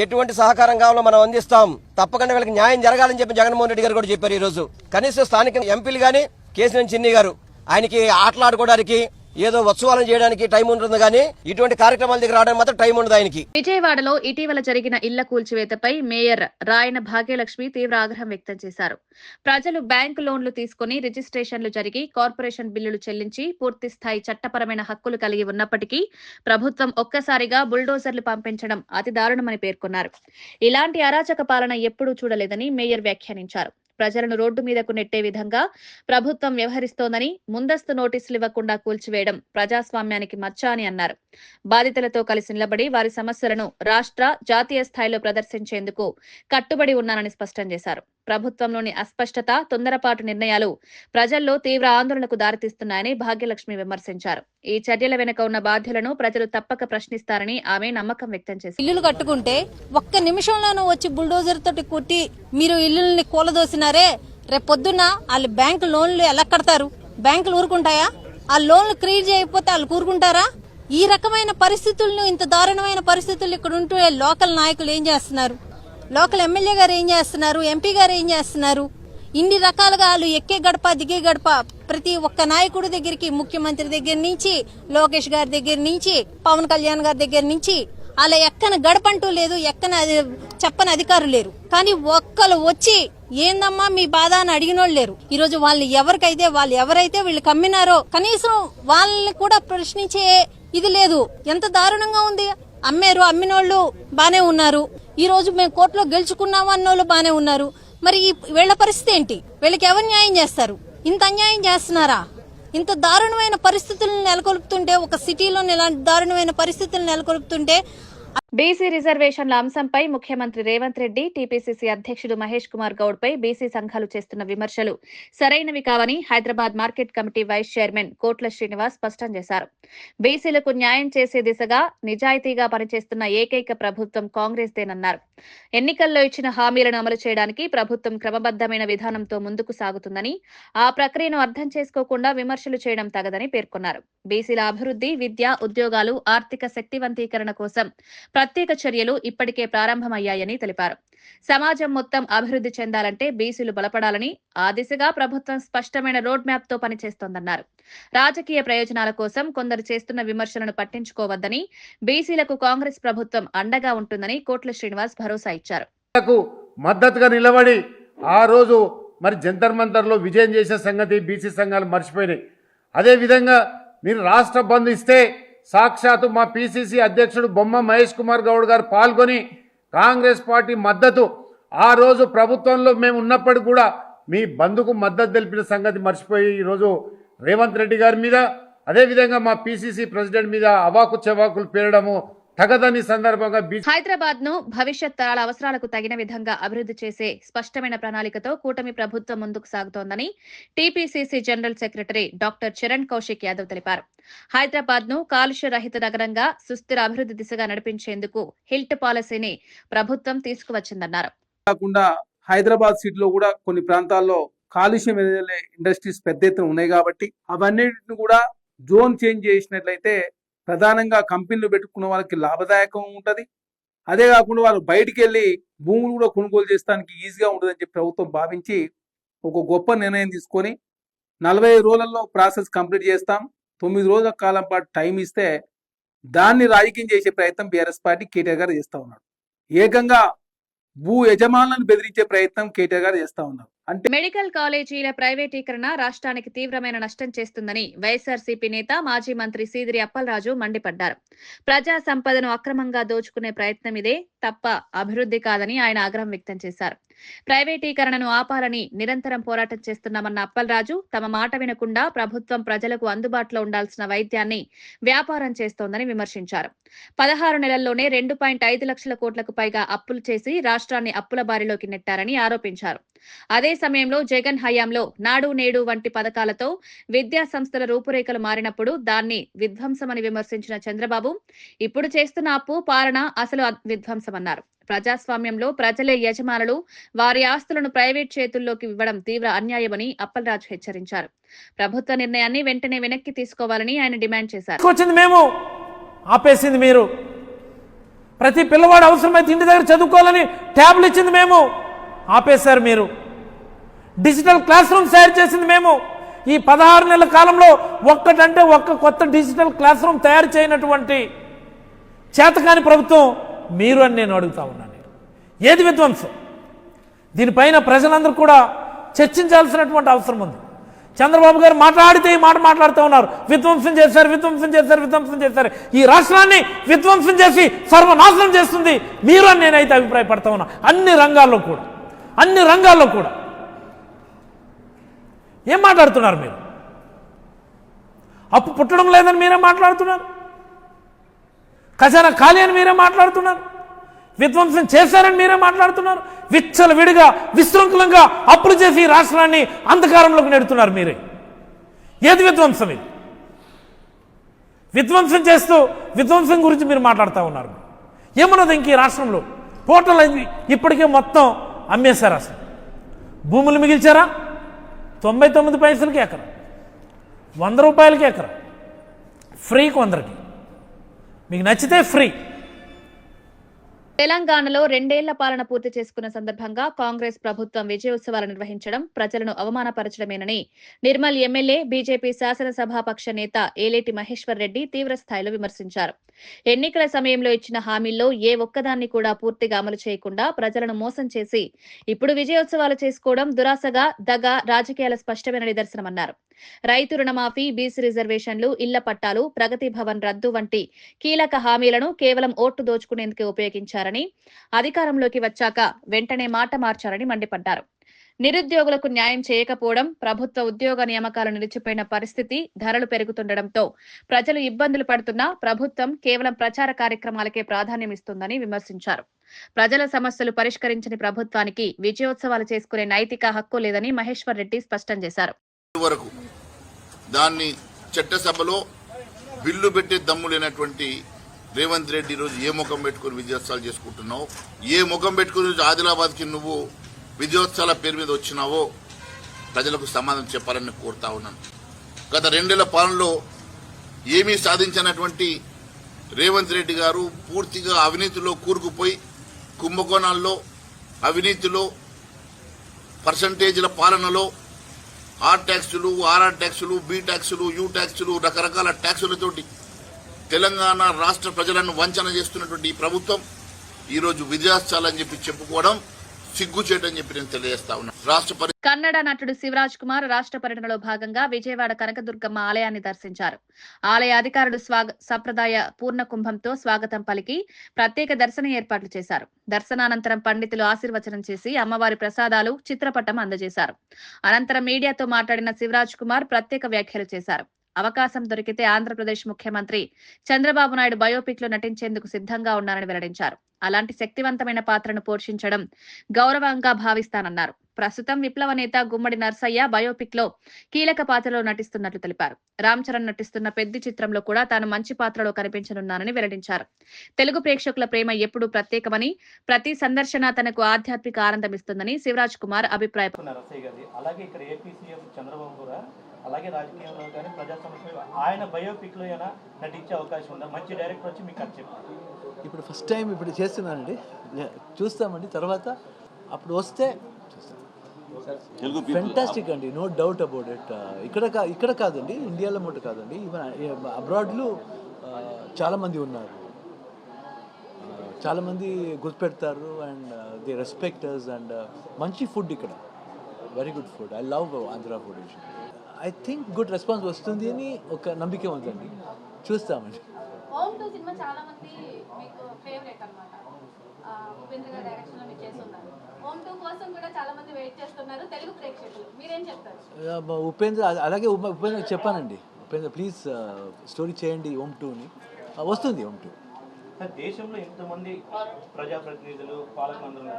ఎటువంటి సహకారం కావాలో మనం అందిస్తాం, తప్పకుండా వీళ్ళకి న్యాయం జరగాలని చెప్పి జగన్మోహన్ రెడ్డి గారు కూడా చెప్పారు. ఈ రోజు కనీసం స్థానిక ఎంపీలు గానీ, కేసీఆర్ చిన్ని గారు ఆయనకి ఆటలాడుకోవడానికి ఏదో ఉత్సవాలను చేయడానికి టైం ఉంటుంది కానీ ఇటువంటి కార్యక్రమాల దగ్గర రావడానికి మాత్రం టైం ఉండదు ఆయనకి. విజయవాడలో ఇటీవల జరిగిన ఇళ్ల కూల్చివేతపై మేయర్ రాయన భాగ్యలక్ష్మి తీవ్ర ఆగ్రహం వ్యక్తం చేశారు. ప్రజలు బ్యాంకు లోన్లు తీసుకుని రిజిస్ట్రేషన్లు జరిగి కార్పొరేషన్ బిల్లులు చెల్లించి పూర్తి స్థాయి చట్టపరమైన హక్కులు కలిగి ఉన్నప్పటికీ ప్రభుత్వం ఒక్కసారిగా బుల్డోజర్లు పంపించడం అతి దారుణమని పేర్కొన్నారు. ఇలాంటి అరాచక పాలన ఎప్పుడూ చూడలేదని మేయర్ వ్యాఖ్యానించారు. ప్రజలను రోడ్డు మీదకు నెట్టే విధంగా ప్రభుత్వం వ్యవహరిస్తోందని, ముందస్తు నోటీసులు ఇవ్వకుండా కూల్చివేయడం ప్రజాస్వామ్యానికి మచ్చ అని అన్నారు. బాధితులతో కలిసి నిలబడి వారి సమస్యలను రాష్ట్ర, జాతీయ స్థాయిలో ప్రదర్శించేందుకు కట్టుబడి ఉన్నానని స్పష్టం చేశారు. ప్రభుత్వంలోని అస్పష్టత, తొందరపాటు నిర్ణయాలు ప్రజల్లో తీవ్ర ఆందోళనకు దారితీస్తున్నాయని భాగ్యలక్ష్మి విమర్శించారు. ఈ చర్యల వెనుక ఉన్న బాధ్యులను ప్రజలు తప్పక ప్రశ్నిస్తారని ఆమె నమ్మకం వ్యక్తం చేశారు. ఇల్లులు కట్టుకుంటే ఒక్క నిమిషంలోనూ వచ్చి బుల్డోజర్ తోటి కొట్టి మీరు ఇల్లుల్ని కూలదోసినారే, రేపు పొద్దున్న వాళ్ళు బ్యాంకు లోన్లు ఎలా కడతారు? బ్యాంకులు ఊరుకుంటాయా? ఆ లోన్లు క్రియేట్ చేయకపోతే వాళ్ళు ఊరుకుంటారా? ఈ రకమైన పరిస్థితులను, ఇంత దారుణమైన పరిస్థితులు ఇక్కడ ఉంటే లోకల్ నాయకులు ఏం చేస్తున్నారు? లోకల్ ఎమ్మెల్యే గారు ఏం చేస్తున్నారు? ఎంపీ గారు ఏం చేస్తున్నారు? ఇన్ని రకాలుగా వాళ్ళు ఎక్కే గడప దిగే గడప ప్రతి ఒక్క నాయకుడి దగ్గరికి, ముఖ్యమంత్రి దగ్గర నుంచి, లోకేష్ గారి దగ్గర నుంచి, పవన్ కళ్యాణ్ గారి దగ్గర నుంచి అలా ఎక్కన గడపంటూ లేదు, ఎక్కన చెప్పని అధికారులు లేరు. కానీ ఒక్కరు వచ్చి ఏందమ్మా మీ బాధ అని అడిగినోళ్ళు లేరు. ఈ రోజు వాళ్ళు ఎవరైతే వీళ్ళు కమ్మినారో కనీసం వాళ్ళని కూడా ప్రశ్నించే ఇది లేదు. ఎంత దారుణంగా ఉంది. అమ్మినోళ్ళు బానే ఉన్నారు, ఈ రోజు మేము కోర్టులో గెలుచుకున్నాము అన్నోళ్ళు బానే ఉన్నారు. మరి వీళ్ళ పరిస్థితి ఏంటి? వీళ్ళకి ఎవరు న్యాయం చేస్తారు? ఇంత అన్యాయం చేస్తున్నారా? ఇంత దారుణమైన పరిస్థితులను నెలకొల్పుతుంటే, ఒక సిటీలో ఇలాంటి దారుణమైన పరిస్థితులను నెలకొల్పుతుంటే బీసీ రిజర్వేషన్ల అంశంపై ముఖ్యమంత్రి రేవంత్ రెడ్డి, టీపీసీసీ అధ్యక్షుడు మహేష్ కుమార్ గౌడ్ పై బీసీ సంఘాలు చేస్తున్న విమర్శలు సరైనవి కావని Hyderabad market committee vice chairman Kotla Srinivas స్పష్టం చేశారు. బీసీలకు న్యాయం చేసే దిశగా నిజాయితీగా పనిచేస్తున్న ఏకైక ప్రభుత్వం కాంగ్రెస్దేనన్నారు. ఎన్నికల్లో ఇచ్చిన హామీలను అమలు చేయడానికి ప్రభుత్వం క్రమబద్దమైన విధానంతో ముందుకు సాగుతుందని, ఆ ప్రక్రియను అర్థం చేసుకోకుండా విమర్శలు చేయడం తగదని పేర్కొన్నారు. బీసీల అభివృద్ధి, విద్య, ఉద్యోగాలు, ఆర్థిక శక్తివంతీకరణ కోసం ప్రత్యేక చర్యలు ఇప్పటికే ప్రారంభమయ్యాయని తెలిపారు. సమాజం మొత్తం అభివృద్ధి చెందాలంటే బీసీలు బలపడాలని, ఆ దిశగా ప్రభుత్వం స్పష్టమైన రోడ్ మ్యాప్ తో పనిచేస్తోందన్నారు. రాజకీయ ప్రయోజనాల కోసం కొందరు చేస్తున్న విమర్శలను పట్టించుకోవద్దని, బీసీలకు కాంగ్రెస్ ప్రభుత్వం అండగా ఉంటుందని కోట్ల శ్రీనివాస్ భరోసా ఇచ్చారు. మద్దతుగా నిలబడి ఆ రోజు మరి జంతర్ మంతర్లో విజయం చేసే సంగతి బీసీ సంఘాలు మర్చిపోయినాయి. అదేవిధంగా మీరు రాష్ట్ర బంద్ ఇస్తే సాక్షాత్తు మా పిసిసి అధ్యక్షుడు బొమ్మ మహేష్ కుమార్ గౌడ్ గారు పాల్గొని కాంగ్రెస్ పార్టీ మద్దతు, ఆ రోజు ప్రభుత్వంలో మేము ఉన్నప్పటికీ కూడా మీ బంద్కు మద్దతు తెలిపిన సంగతి మర్చిపోయి ఈరోజు రేవంత్ రెడ్డి గారి మీద, అదేవిధంగా మా పిసిసి ప్రెసిడెంట్ మీద అవాకు చెవాకులు పేరడము తగదని సందర్భంగా హైదరాబాద్ ను భవిష్యత్ తరాల అవసరాలకు తగిన విధంగా అభివృద్ధి చేసే స్పష్టమైన ప్రణాళికతో కూటమి ప్రభుత్వం ముందుకు సాగుతోందని TPCC general secretary doctor Charan Kaushik Yadav తెలిపారు. హైదరాబాద్ ను కాలుష్య రహిత నగరంగా సుస్థిర అభివృద్ధి దిశగా నడిపించేందుకు హిల్ట్ పాలసీని ప్రభుత్వం తీసుకువచ్చిందన్నారు. కాకుండా హైదరాబాద్ సిటీలో కూడా కొన్ని ప్రాంతాల్లో కాలుష్యం ఎదిలే ఇండస్ట్రీస్ పెద్ద ఎత్తున ఉన్నాయి కాబట్టి అవన్నిటిని కూడా జోన్ చేంజ్ చేసినట్లయితే ప్రధానంగా కంపెనీలు పెట్టుకున్న వాళ్ళకి లాభదాయకం ఉంటుంది. అదే కాకుండా వాళ్ళు బయటికి వెళ్ళి భూములు కూడా కొనుగోలు చేస్తానికి ఈజీగా ఉంటుందని చెప్పి ప్రభుత్వం భావించి ఒక గొప్ప నిర్ణయం తీసుకొని 45 రోజులలో ప్రాసెస్ కంప్లీట్ చేస్తాం, 9 రోజుల కాలం పాటు టైం ఇస్తే దాన్ని రాజకీయం చేసే ప్రయత్నం బీఆర్ఎస్ పార్టీ కేటీఆర్ గారు చేస్తూ ఉన్నాడు. ఏకంగా భూ యజమానులను బెదిరించే ప్రయత్నం కేటీఆర్ గారు చేస్తా ఉన్నారు. అంటే మెడికల్ కాలేజీల ప్రైవేటీకరణ రాష్ట్రానికి తీవ్రమైన నష్టం చేస్తుందని వైఎస్ఆర్సీపీ నేత, మాజీ మంత్రి సీదిరి అప్పలరాజు మండిపడ్డారు. ప్రజా సంపదను అక్రమంగా దోచుకునే ప్రయత్నం ఇదే తప్ప అభివృద్ధి కాదని ఆయన ఆగ్రహం వ్యక్తం చేశారు. ప్రైవేటీకరణను ఆపాలని నిరంతరం పోరాటం చేస్తున్నామన్న అప్పలరాజు, తమ మాట వినకుండా ప్రభుత్వం ప్రజలకు అందుబాటులో ఉండాల్సిన వైద్యాన్ని వ్యాపారం చేస్తోందని విమర్శించారు. 16 నెలల్లోనే 2.5 లక్షల కోట్లకు పైగా అప్పులు చేసి రాష్ట్రాన్ని అప్పుల బారిలోకి నెట్టారని ఆరోపించారు. అదే సమయంలో జగన్ హయాంలో నాడు నేడు వంటి పథకాలతో విద్యా సంస్థల రూపురేఖలు మారినప్పుడు దాన్ని విధ్వంసమని విమర్శించిన చంద్రబాబు, ఇప్పుడు చేస్తున్న అప్పు పాలన అసలు విధ్వంసమన్నారు. ప్రజాస్వామ్యంలో ప్రజలే యజమానులు, వారి ఆస్తులను ప్రైవేట్ చేతుల్లోకి ఇవ్వడం తీవ్ర అన్యాయమని అప్పలరాజు హెచ్చరించారు. ప్రభుత్వ నిర్ణయాన్ని వెంటనే వెనక్కి తీసుకోవాలని ఆయన డిమాండ్ చేశారు. మేము ఆపేసింది మీరు, ప్రతి పిల్లవాడు అవసరమైతే ఇంటి దగ్గర చదువుకోవాలని ట్యాబ్లు ఇచ్చింది మేము, ఆపేశారు మీరు. డిజిటల్ క్లాస్ రూమ్స్ తయారు చేసింది మేము, ఈ 16 నెలల కాలంలో ఒక్కటంటే ఒక్క కొత్త డిజిటల్ క్లాస్ రూమ్ తయారు చేయనటువంటి చేతకాని ప్రభుత్వం మీరు అని నేను అడుగుతా ఉన్నాను. ఏది విధ్వంసం? దీనిపైన ప్రజలందరూ కూడా చర్చించాల్సినటువంటి అవసరం ఉంది. చంద్రబాబు గారు మాట్లాడితే ఈ మాట మాట్లాడుతూ ఉన్నారు, విధ్వంసం చేశారు, విధ్వంసం చేశారు, విధ్వంసం చేశారు. ఈ రాష్ట్రాన్ని విధ్వంసం చేసి సర్వనాశనం చేస్తుంది మీరు అని నేనైతే అభిప్రాయపడతా ఉన్నా. అన్ని రంగాల్లో కూడా ఏం మాట్లాడుతున్నారు మీరు? అప్పు పుట్టడం లేదని మీరే మాట్లాడుతున్నారు, ఖజానా ఖాళీ అని మీరే మాట్లాడుతున్నారు, విధ్వంసం చేశారని మీరే మాట్లాడుతున్నారు, విచ్చలవిడిగా విశృంఖలంగా అప్పులు చేసి రాష్ట్రాన్ని అంధకారంలోకి నెడుతున్నారు మీరే. ఏది విధ్వంసం? ఇది విధ్వంసం చేస్తూ విధ్వంసం గురించి మీరు మాట్లాడుతూ ఉన్నారు. ఏమన్నది ఇంక ఈ రాష్ట్రంలో? టోటల్ ఇప్పటికే మొత్తం అమ్మేశారు. అసలు భూములు మిగిల్చారా? 99 పైసలకి ఎకరా, 100 రూపాయలకి ఎకరా, ఫ్రీకి 100కి, మీకు నచ్చితే ఫ్రీ. తెలంగాణలో 2 ఏళ్ల పాలన పూర్తి చేసుకున్న సందర్భంగా కాంగ్రెస్ ప్రభుత్వం విజయోత్సవాలు నిర్వహించడం ప్రజలను అవమానపరచడమేనని నిర్మల్ ఎమ్మెల్యే బీజేపీ శాసనసభాపక్ష నేత ఏలేటి మహేశ్వర్ రెడ్డి తీవ్రస్థాయిలో విమర్శించారు. ఎన్నికల సమయంలో ఇచ్చిన హామీల్లో ఏ ఒక్కదాన్ని కూడా పూర్తిగా అమలు చేయకుండా ప్రజలను మోసం చేసి ఇప్పుడు విజయోత్సవాలు చేసుకోవడం దురాశగా, దగా రాజకీయాల స్పష్టమైన నిదర్శనమన్నారు. రైతు రుణమాఫీ, బీసీ రిజర్వేషన్లు, ఇళ్ల పట్టాలు, ప్రగతి భవన్ రద్దు వంటి కీలక హామీలను కేవలం ఓట్లు దోచుకునేందుకే ఉపయోగించారని, అధికారంలోకి వచ్చాక వెంటనే మాట మార్చారని మండిపడ్డారు. నిరుద్యోగులకు న్యాయం చేయకపోవడం, ప్రభుత్వ ఉద్యోగ నియామకాలు నిలిచిపోయిన పరిస్థితి, ధరలు పెరుగుతుండటంతో ప్రజలు ఇబ్బందులు పడుతున్నా ప్రభుత్వం కేవలం ప్రచార కార్యక్రమాలకే ప్రాధాన్యమిస్తుందని విమర్శించారు. ప్రజల సమస్యలు పరిష్కరించని ప్రభుత్వానికి విజయోత్సవాలు చేసుకునే నైతిక హక్కు లేదని మహేశ్వర్ రెడ్డి స్పష్టం చేశారు. వరకు దాన్ని చట్టసభలో బిల్లు పెట్టే దమ్ము లేనటువంటి రేవంత్ రెడ్డి రోజు ఏ ముఖం పెట్టుకుని విజయోత్సవాలు చేసుకుంటున్నావు, ఏ ముఖం పెట్టుకుని ఆదిలాబాద్కి నువ్వు విజయోత్సవాల పేరు మీద వచ్చినావో ప్రజలకు సమాధానం చెప్పాలని కోరుతా ఉన్నాను. గత 2 ఏళ్ల పాలనలో ఏమీ సాధించినటువంటి రేవంత్ రెడ్డి గారు పూర్తిగా అవినీతిలో కూరుకుపోయి కుంభకోణాల్లో, అవినీతిలో, పర్సంటేజీల పాలనలో, ఆర్ ట్యాక్సులు, ఆర్ఆర్ ట్యాక్సులు, బి ట్యాక్సులు, యూ ట్యాక్సులు, రకరకాల ట్యాక్సులతోటి తెలంగాణ రాష్ట్ర ప్రజలను వంచన చేస్తున్నటువంటి ఈ ప్రభుత్వం ఈరోజు విజయోత్సవాలని చెప్పి చెప్పుకోవడం సిగ్గుచేటని చెప్పి నేను తెలియజేస్తా ఉన్నా. కన్నడ నటుడు శివరాజ్ కుమార్ రాష్ట్ర పర్యటనలో భాగంగా విజయవాడ కనకదుర్గమ్మ ఆలయాన్ని దర్శించారు. ఆలయ అధికారులు సంప్రదాయ పూర్ణ కుంభంతో స్వాగతం పలికి ప్రత్యేక దర్శన ఏర్పాట్లు చేశారు. దర్శనానంతరం పండితులు ఆశీర్వచనం చేసి అమ్మవారి ప్రసాదాలు, చిత్రపటం అందజేశారు. అనంతరం మీడియాతో మాట్లాడిన శివరాజ్ కుమార్ ప్రత్యేక వ్యాఖ్యలు చేశారు. అవకాశం దొరికితే ఆంధ్రప్రదేశ్ ముఖ్యమంత్రి చంద్రబాబు నాయుడు బయోపిక్ లో నటించేందుకు సిద్ధంగా ఉన్నారని వెల్లడించారు. అలాంటి శక్తివంతమైన పాత్రను పోషించడం గౌరవంగా భావిస్తానన్నారు. ప్రస్తుతం విప్లవ నేత గుమ్మడి నర్సయ్య బయోపిక్ లో కీలక పాత్రలో నటిస్తున్నట్లు తెలిపారు. రామ్ చరణ్ నటిస్తున్న పెద్ది చిత్రంలో కూడా తాను మంచి పాత్రలో కనిపించనున్నానని వెల్లడించారు. తెలుగు ప్రేక్షకుల ప్రేమ ఎప్పుడూ ప్రత్యేకమని, ప్రతి సందర్శన తనకు ఆధ్యాత్మిక ఆనందమిస్తుందని శివరాజ్ కుమార్ అభిప్రాయపడ్డారు. అలాగే రాజకీయంలో కానీ ప్రజా సమస్యలు ఆయన బయోపిక్ లో అయినా నటించే అవకాశం ఉందా? మంచి డైరెక్టర్ వచ్చి మీకు అది చెప్పారు. ఇప్పుడు ఫస్ట్ టైం ఇప్పుడు చేస్తున్నానండి, చూస్తామండి. తర్వాత అప్పుడు వస్తే ఫెంటాస్టిక్ అండి, నో డౌట్ అబౌట్ ఇట్. ఇక్కడ కాదండి, ఇండియాలో మటు కాదండి, ఈవెన్ అబ్రాడ్లో చాలామంది ఉన్నారు, చాలామంది గుర్తుపెడతారు అండ్ దే రెస్పెక్టర్స్ అండ్ మంచి ఫుడ్ ఇక్కడ, very good food. I love Andhra food. I think good response వస్తుంది అని ఒక నమ్మకం ఉందండి, చూస్తామండి. ఉపేంద్ర అలాగే ఉపేంద్ర చెప్పానండి, ఉపేంద్ర ప్లీజ్ స్టోరీ చేయండి ఓం 2ని, వస్తుంది ఓం 2. దేశంలో ఎంతమంది ప్రజాప్రతినిధులు, పాలకులందరూ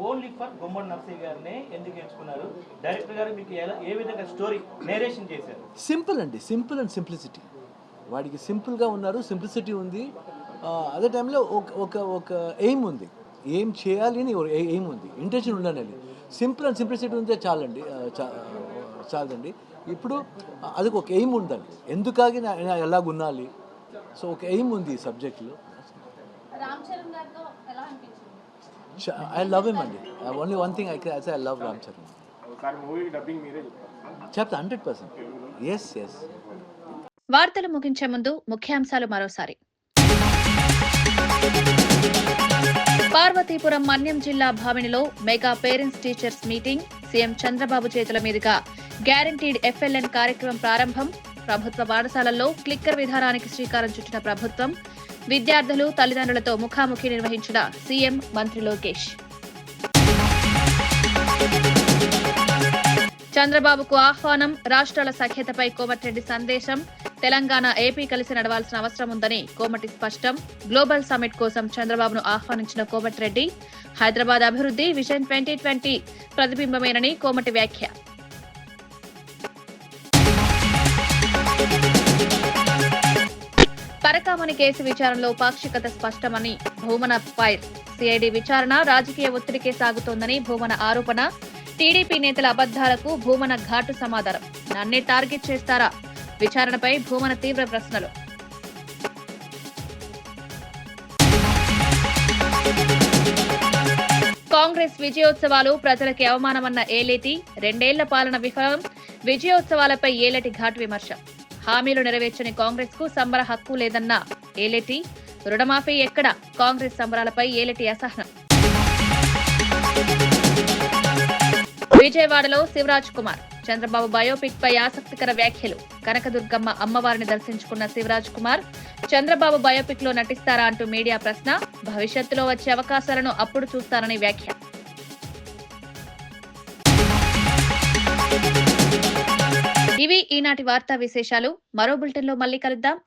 ఓన్లీ ఫర్ గుమ్మడి నర్సయ్య గారినే ఎందుకు ఎంచుకున్నారు? డైరెక్టర్ గారు మీకు ఏ విధంగా స్టోరీ నేరేషన్ చేశారు? సింపుల్ అండి, సింపుల్ అండ్ సింప్లిసిటీ. వాడికి సింపుల్గా ఉన్నారు, సింప్లిసిటీ ఉంది. అదే టైంలో ఒక ఎయిమ్ ఉంది, ఏం చేయాలి అని ఎయిమ్ ఉంది, ఇంటెన్షన్ ఉండాలి. సింపుల్ అండ్ సింప్లిసిటీ ఉంటే చాలండి, చాలండి. ఇప్పుడు అది ఒక ఎయిమ్ ఉండాలి, ఎందుకాగి ఎలాగున్నాలి. సో ఒక ఎయిమ్ ఉంది ఈ సబ్జెక్ట్లో. I love him, Andy. Only one thing I can say, I love Ram Charan. చెప్తా 100%. Yes yes. వార్తలు ముగించే ముందు ముఖ్యాంశాలు మరోసారి. పార్వతీపురం మన్యం జిల్లా భావినిలో mega parents teachers meeting. CM Chandrababu చేతుల మీదుగా గ్యారంటీడ్ FLN కార్యక్రమం ప్రారంభం. ప్రభుత్వ పాఠశాలల్లో క్లిక్కర్ విధానానికి శ్రీకారం చుట్టిన ప్రభుత్వం. విద్యార్థులు తల్లిదండ్రులతో ముఖాముఖి నిర్వహించిన సీఎం, మంత్రి లోకేష్. చంద్రబాబుకు ఆహ్వానం. రాష్ట్రాల సఖ్యతపై కోమటిరెడ్డి సందేశం. తెలంగాణ, ఏపీ కలిసి నడవాల్సిన అవసరం ఉందని కోమటి స్పష్టం. గ్లోబల్ సమ్మిట్ కోసం చంద్రబాబును ఆహ్వానించిన కోమటిరెడ్డి. హైదరాబాద్ అభివృద్ధి విజన్ 2020 ప్రతిబింబమేనని కోమటి వ్యాఖ్య. పరకామణి కేసు విచారణలో పాక్షికత స్పష్టమని భూమన ఫైర్. సిఐడి విచారణ రాజకీయ ఒత్తిడికే సాగుతోందని భూమన ఆరోపణ. టీడీపీ నేతల అబద్దాలకు భూమన ఘాటు సమాధానం. నన్నే టార్గెట్ చేస్తారా? విచారణపై భూమన తీవ్ర ప్రశ్నలు. కాంగ్రెస్ విజయోత్సవాలు ప్రజలకి అవమానమన్న ఏలేటి. 2 ఏళ్ల పాలన విఫలం. విజయోత్సవాలపై ఏలేటి ఘాటు విమర్శ. హామీలు నెరవేర్చని కాంగ్రెస్ కు సంబర హక్కు లేదన్న ఏలేటి. రుణమాఫీ ఎక్కడ? కాంగ్రెస్ సంబరాలపై ఏలేటి అసహనం. విజయవాడలో శివరాజ్ కుమార్. చంద్రబాబు బయోపిక్ పై ఆసక్తికర వ్యాఖ్యలు. కనకదుర్గమ్మ అమ్మవారిని దర్శించుకున్న శివరాజ్ కుమార్. చంద్రబాబు బయోపిక్ లో నటిస్తారా అంటూ మీడియా ప్రశ్న. భవిష్యత్తులో వచ్చే అవకాశాలను అప్పుడు చూస్తానని వ్యాఖ్య. ఇవి ఈనాటి వార్తా విశేషాలు. మరో బులెటిన్లో మళ్ళీ కలుద్దాం.